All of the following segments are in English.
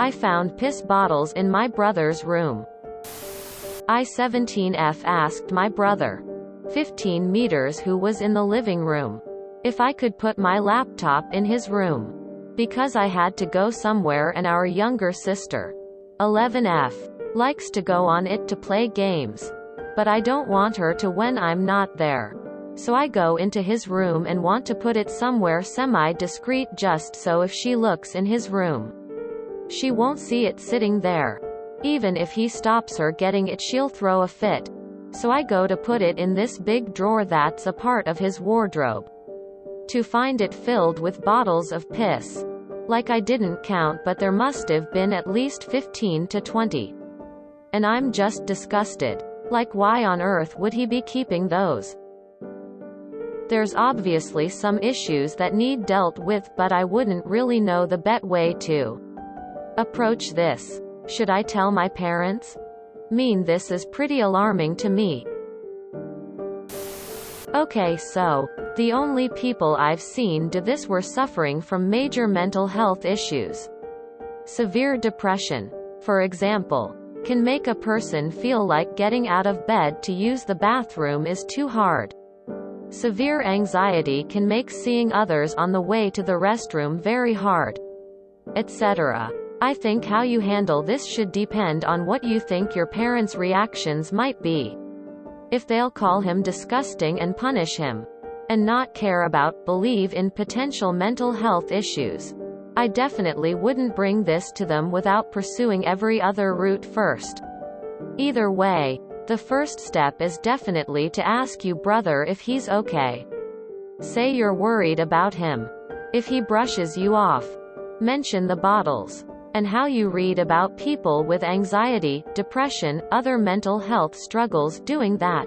I found piss bottles in my brother's room. I-17F asked my brother, 15 meters, who was in the living room, if I could put my laptop in his room, because I had to go somewhere, and our younger sister, 11F, likes to go on it to play games. But I don't want her to when I'm not there. So I go into his room and want to put it somewhere semi-discreet, just so if she looks in his room, she won't see it sitting there. Even if he stops her getting it, she'll throw a fit. So I go to put it in this big drawer that's a part of his wardrobe, to find it filled with bottles of piss. Like, I didn't count, but there must have been at least 15 to 20. And I'm just disgusted. Like, why on earth would he be keeping those? There's obviously some issues that need dealt with, but I wouldn't really know the best way to approach this. Should I tell my parents? This is pretty alarming to me. Okay, so the only people I've seen do this were suffering from major mental health issues. Severe depression, for example, can make a person feel like getting out of bed to use the bathroom is too hard. Severe anxiety can make seeing others on the way to the restroom very hard, etc. I think how you handle this should depend on what you think your parents' reactions might be. If they'll call him disgusting and punish him, and not care about, believe in potential mental health issues, I definitely wouldn't bring this to them without pursuing every other route first. Either way, the first step is definitely to ask your brother if he's okay. Say you're worried about him. If he brushes you off, mention the bottles, and how you read about people with anxiety, depression, other mental health struggles doing that.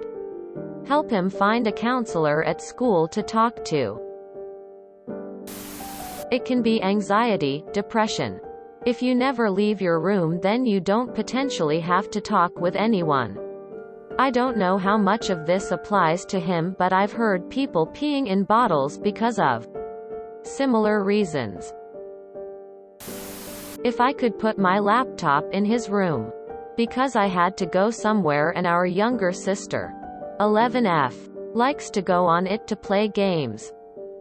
Help him find a counselor at school to talk to. It can be anxiety, depression. If you never leave your room, then you don't potentially have to talk with anyone. I don't know how much of this applies to him, but I've heard people peeing in bottles because of similar reasons. If I could put my laptop in his room, because I had to go somewhere, and our younger sister, 11F, likes to go on it to play games.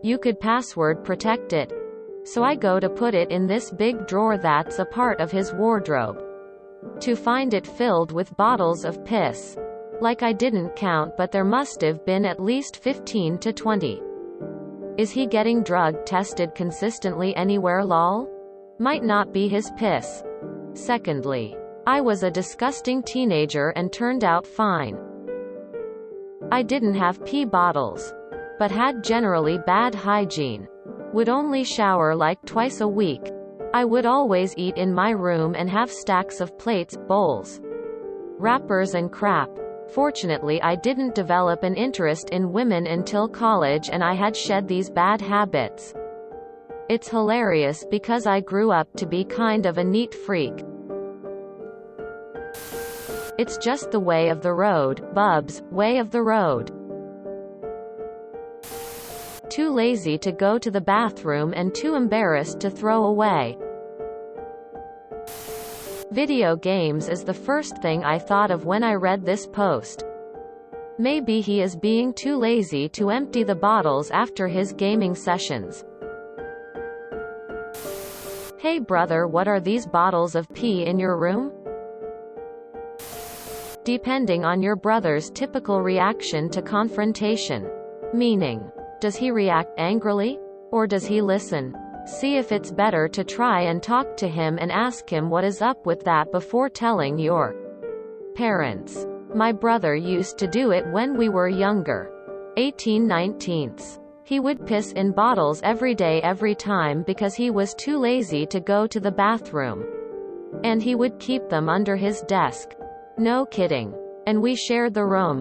You could password protect it. So I go to put it in this big drawer that's a part of his wardrobe, to find it filled with bottles of piss. Like, I didn't count, but there must have been at least 15 to 20. Is he getting drug tested consistently anywhere, lol? Might not be his piss. Secondly, I was a disgusting teenager and turned out fine. I didn't have pee bottles, but had generally bad hygiene. Would only shower like twice a week. I would always eat in my room and have stacks of plates, bowls, wrappers and crap. Fortunately, I didn't develop an interest in women until college, and I had shed these bad habits. It's hilarious because I grew up to be kind of a neat freak. It's just the way of the road, bubs, way of the road. Too lazy to go to the bathroom and too embarrassed to throw away. Video games is the first thing I thought of when I read this post. Maybe he is being too lazy to empty the bottles after his gaming sessions. Hey brother, what are these bottles of pee in your room? Depending on your brother's typical reaction to confrontation. Meaning, does he react angrily? Or does he listen? See if it's better to try and talk to him and ask him what is up with that before telling your parents. My brother used to do it when we were younger. 18/19. He would piss in bottles every day, every time, because he was too lazy to go to the bathroom. And he would keep them under his desk. No kidding. And we shared the room.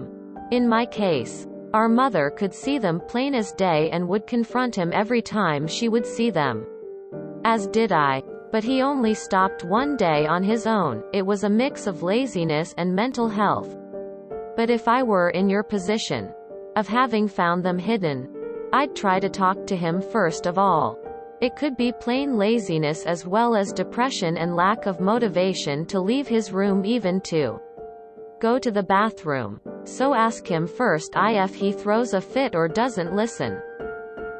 In my case, our mother could see them plain as day and would confront him every time she would see them. As did I. But he only stopped one day on his own. It was a mix of laziness and mental health. But if I were in your position of having found them hidden, I'd try to talk to him first of all. It could be plain laziness as well as depression and lack of motivation to leave his room, even to go to the bathroom. So ask him first if he throws a fit or doesn't listen.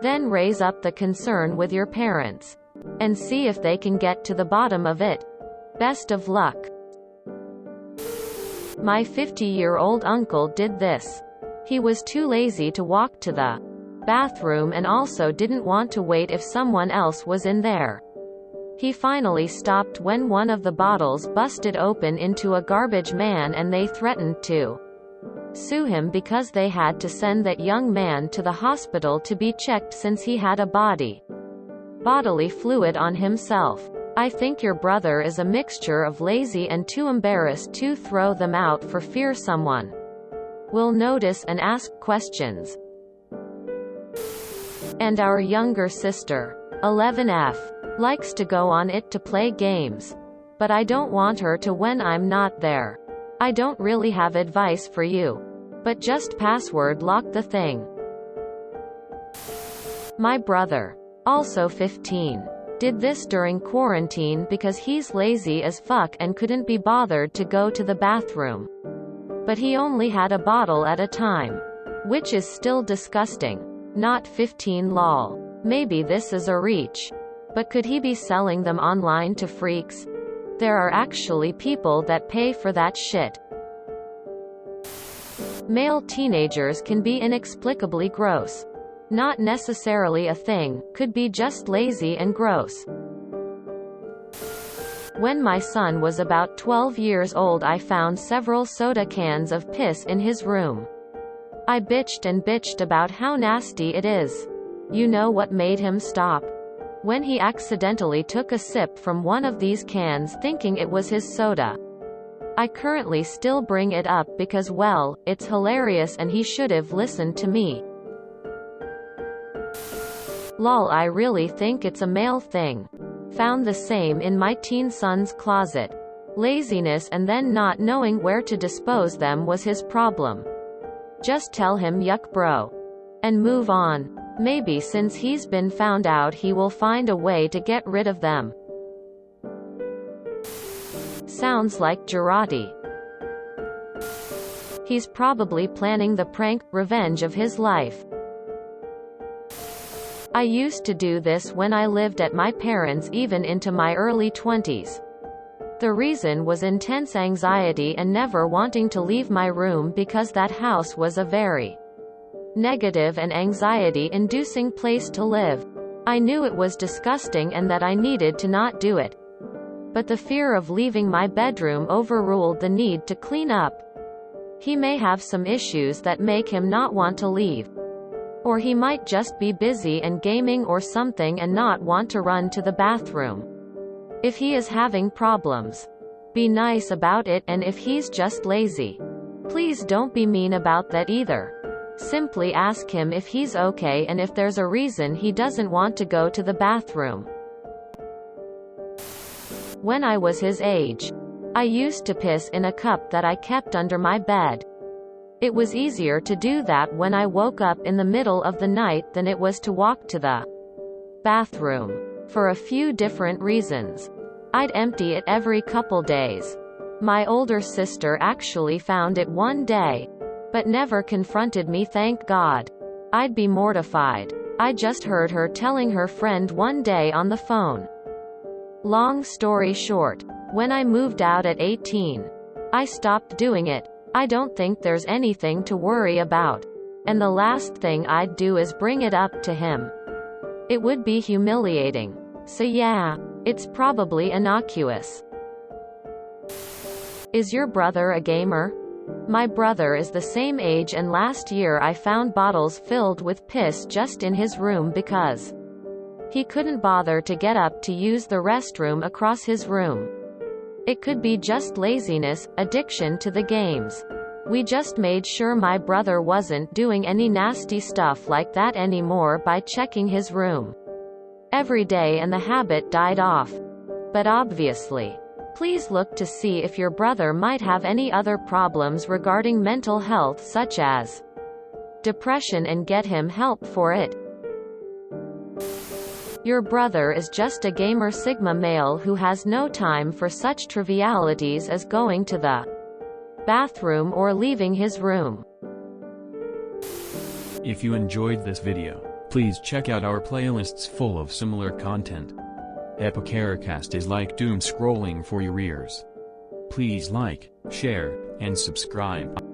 Then raise up the concern with your parents and see if they can get to the bottom of it. Best of luck. My 50-year-old uncle did this. He was too lazy to walk to the bathroom and also didn't want to wait if someone else was in there. He finally stopped when one of the bottles busted open into a garbage man and they threatened to sue him because they had to send that young man to the hospital to be checked since he had a bodily fluid on himself. I think your brother is a mixture of lazy and too embarrassed to throw them out for fear someone will notice and ask questions. And our younger sister, 11F, likes to go on it to play games. But I don't want her to when I'm not there. I don't really have advice for you. But just password lock the thing. My brother, also 15, did this during quarantine because he's lazy as fuck and couldn't be bothered to go to the bathroom. But he only had a bottle at a time. Which is still disgusting. Not 15 lol. Maybe this is a reach. But could he be selling them online to freaks? There are actually people that pay for that shit. Male teenagers can be inexplicably gross. Not necessarily a thing, could be just lazy and gross. When my son was about 12 years old, I found several soda cans of piss in his room. I bitched and bitched about how nasty it is. You know what made him stop? When he accidentally took a sip from one of these cans thinking it was his soda. I currently still bring it up because, well, it's hilarious and he should've listened to me. Lol, I really think it's a male thing. Found the same in my teen son's closet. Laziness and then not knowing where to dispose them was his problem. Just tell him yuck bro. And move on. Maybe since he's been found out he will find a way to get rid of them. Sounds like Girardi. He's probably planning the prank, revenge of his life. I used to do this when I lived at my parents' even into my early 20s. The reason was intense anxiety and never wanting to leave my room because that house was a very negative and anxiety-inducing place to live. I knew it was disgusting and that I needed to not do it. But the fear of leaving my bedroom overruled the need to clean up. He may have some issues that make him not want to leave. Or he might just be busy and gaming or something and not want to run to the bathroom. If he is having problems, be nice about it, and if he's just lazy, please don't be mean about that either. Simply ask him if he's okay and if there's a reason he doesn't want to go to the bathroom. When I was his age, I used to piss in a cup that I kept under my bed. It was easier to do that when I woke up in the middle of the night than it was to walk to the bathroom. For a few different reasons. I'd empty it every couple days. My older sister actually found it one day, but never confronted me, thank God. I'd be mortified. I just heard her telling her friend one day on the phone. Long story short, when I moved out at 18, I stopped doing it. I don't think there's anything to worry about. And the last thing I'd do is bring it up to him. It would be humiliating. So yeah, it's probably innocuous. Is your brother a gamer? My brother is the same age, and last year I found bottles filled with piss just in his room because he couldn't bother to get up to use the restroom across his room. It could be just laziness, addiction to the games. We just made sure my brother wasn't doing any nasty stuff like that anymore by checking his room every day, and the habit died off. But obviously, please look to see if your brother might have any other problems regarding mental health such as depression and get him help for it. Your brother is just a gamer sigma male who has no time for such trivialities as going to the bathroom or leaving his room. If you enjoyed this video, please check out our playlists full of similar content. Epicaricast is like doom scrolling for your ears. Please like, share, and subscribe.